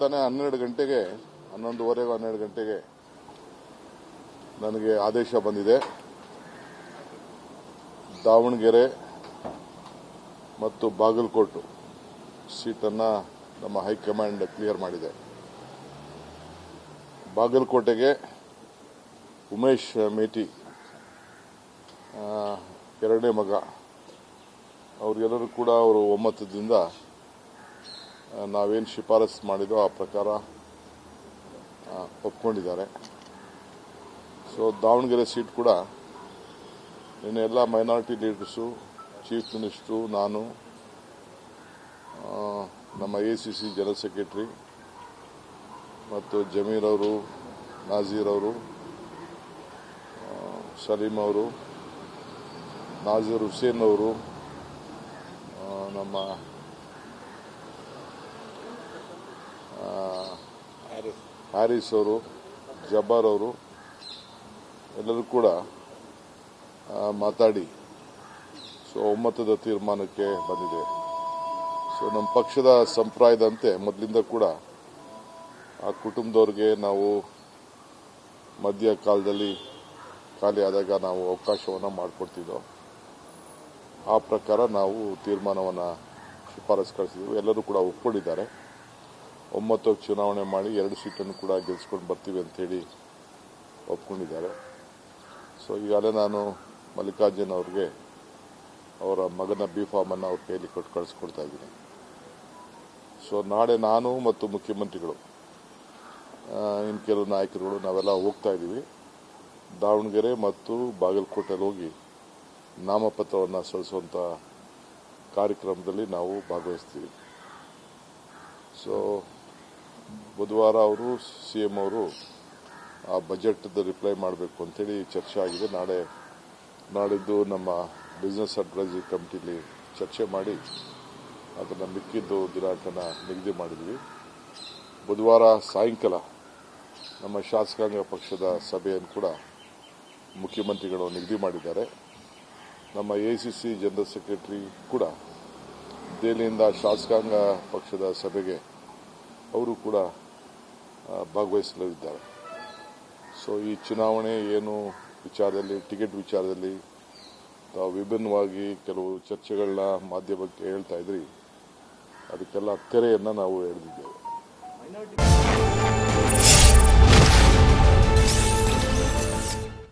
ತಾನೇ 12 ಗಂಟೆಗೆ 11:15 12 ಗಂಟೆಗೆ ನನಗೆ ಆದೇಶ ಬಂದಿದೆ. ದಾವಣಗೆರೆ ಮತ್ತು ಬಾಗಲಕೋಟೆ ಸೀಟನ್ನು ನಮ್ಮ ಹೈಕಮಾಂಡ್ ಕ್ಲಿಯರ್ ಮಾಡಿದೆ. ಬಾಗಲಕೋಟೆಗೆ ಉಮೇಶ್ ಮೇಟಿ ಎರಡನೇ ಮಗ ಅವರೆಲ್ಲರೂ ಕೂಡ ಅವರು ಒಮ್ಮತದಿಂದ ನಾವೇನು ಶಿಫಾರಸು ಮಾಡಿದೋ ಆ ಪ್ರಕಾರ ಒಪ್ಕೊಂಡಿದ್ದಾರೆ. ಸೊ ದಾವಣಗೆರೆ ಸೀಟ್ ಕೂಡ ನಿನ್ನೆ ಎಲ್ಲ ಮೈನಾರಿಟಿ ಲೀಡರ್ಸು, ಚೀಫ್ ಮಿನಿಸ್ಟ್ರು, ನಾನು, ನಮ್ಮ ACC ಜನರಲ್ ಸೆಕ್ರೆಟರಿ ಮತ್ತು ಜಮೀರ್ ಅವರು, ನಾಜೀರ್ ಅವರು, ಸಲೀಂ ಅವರು, ನಾಜೀರ್ ಹುಸೇನ್ ಅವರು, ನಮ್ಮ ಹ್ಯಾರಿಸ್ ಅವರು, ಜಬ್ಬಾರ್ ಅವರು ಎಲ್ಲರೂ ಕೂಡ ಮಾತಾಡಿ ಒಮ್ಮತದ ತೀರ್ಮಾನಕ್ಕೆ ಬಂದಿದೆ. ನಮ್ಮ ಪಕ್ಷದ ಸಂಪ್ರದಾಯದಂತೆ ಮೊದಲಿಂದ ಕೂಡ ಆ ಕುಟುಂಬದವ್ರಿಗೆ ನಾವು ಮಧ್ಯ ಕಾಲದಲ್ಲಿ ಖಾಲಿ ಆದಾಗ ನಾವು ಅವಕಾಶವನ್ನು ಮಾಡಿಕೊಡ್ತಿದ್ದೋ ಆ ಪ್ರಕಾರ ನಾವು ತೀರ್ಮಾನವನ್ನು ಶಿಫಾರಸು ಕಳಿಸಿದ್ವಿ. ಎಲ್ಲರೂ ಕೂಡ ಒಪ್ಕೊಂಡಿದ್ದಾರೆ. ಒಮ್ಮತಕ್ಕೆ ಚುನಾವಣೆ ಮಾಡಿ 2 ಸೀಟನ್ನು ಕೂಡ ಗೆಲ್ಲಿಸ್ಕೊಂಡು ಬರ್ತೀವಿ ಅಂತೇಳಿ ಒಪ್ಕೊಂಡಿದ್ದಾರೆ. ಈಗಾಗಲೇ ನಾನು ಮಲ್ಲಿಕಾರ್ಜುನ್ ಅವ್ರಿಗೆ ಅವರ ಮಗನ B.Pharm ಅವ್ರ ಕೈಯಲ್ಲಿ ಕೊಟ್ಟು ಕಳಿಸ್ಕೊಡ್ತಾ ಇದ್ದೀನಿ. ನಾಳೆ ನಾನು ಮತ್ತು ಮುಖ್ಯಮಂತ್ರಿಗಳು ಇನ್ನು ಕೆಲವು ನಾಯಕರುಗಳು ನಾವೆಲ್ಲ ಹೋಗ್ತಾ ಇದ್ದೀವಿ. ದಾವಣಗೆರೆ ಮತ್ತು ಬಾಗಲಕೋಟೆಯಲ್ಲಿ ಹೋಗಿ ನಾಮಪತ್ರವನ್ನು ಸಲ್ಲಿಸುವಂಥ ಕಾರ್ಯಕ್ರಮದಲ್ಲಿ ನಾವು ಭಾಗವಹಿಸ್ತೀವಿ. ಬುಧವಾರ ಅವರು CM ಅವರು ಆ ಬಜೆಟ್ದ ರಿಪ್ಲೈ ಮಾಡಬೇಕು ಅಂತೇಳಿ ಚರ್ಚೆ ಆಗಿದೆ. ನಾಡಿದ್ದು ನಮ್ಮ ಬಿಸ್ನೆಸ್ ಅಡ್ವೈಸರಿ ಕಮಿಟಿಲಿ ಚರ್ಚೆ ಮಾಡಿ ಅದನ್ನು ಮಿಕ್ಕಿದ್ದು ದಿನಾಂಕನ ನಿಗದಿ ಮಾಡಿದ್ವಿ. ಬುಧವಾರ ಸಾಯಂಕಾಲ ನಮ್ಮ ಶಾಸಕಾಂಗ ಪಕ್ಷದ ಸಭೆಯನ್ನು ಕೂಡ ಮುಖ್ಯಮಂತ್ರಿಗಳು ನಿಗದಿ ಮಾಡಿದ್ದಾರೆ. ನಮ್ಮ ACC ಜನರಲ್ ಸೆಕ್ರೆಟರಿ ಕೂಡ ದೆಹಲಿಯಿಂದ ಶಾಸಕಾಂಗ ಪಕ್ಷದ ಸಭೆಗೆ ಅವರು ಕೂಡ ಭಾಗವಹಿಸಲಿದ್ದಾರೆ. ಈ ಚುನಾವಣೆ ಏನು ವಿಚಾರದಲ್ಲಿ, ಟಿಕೆಟ್ ವಿಚಾರದಲ್ಲಿ ತಾವು ವಿಭಿನ್ನವಾಗಿ ಕೆಲವು ಚರ್ಚೆಗಳನ್ನ ಮಾಧ್ಯಮಕ್ಕೆ ಹೇಳ್ತಾ ಇದ್ರಿ, ಅದಕ್ಕೆಲ್ಲ ತೆರೆಯನ್ನು ನಾವು ಎಳೆದಿದ್ದೇವೆ.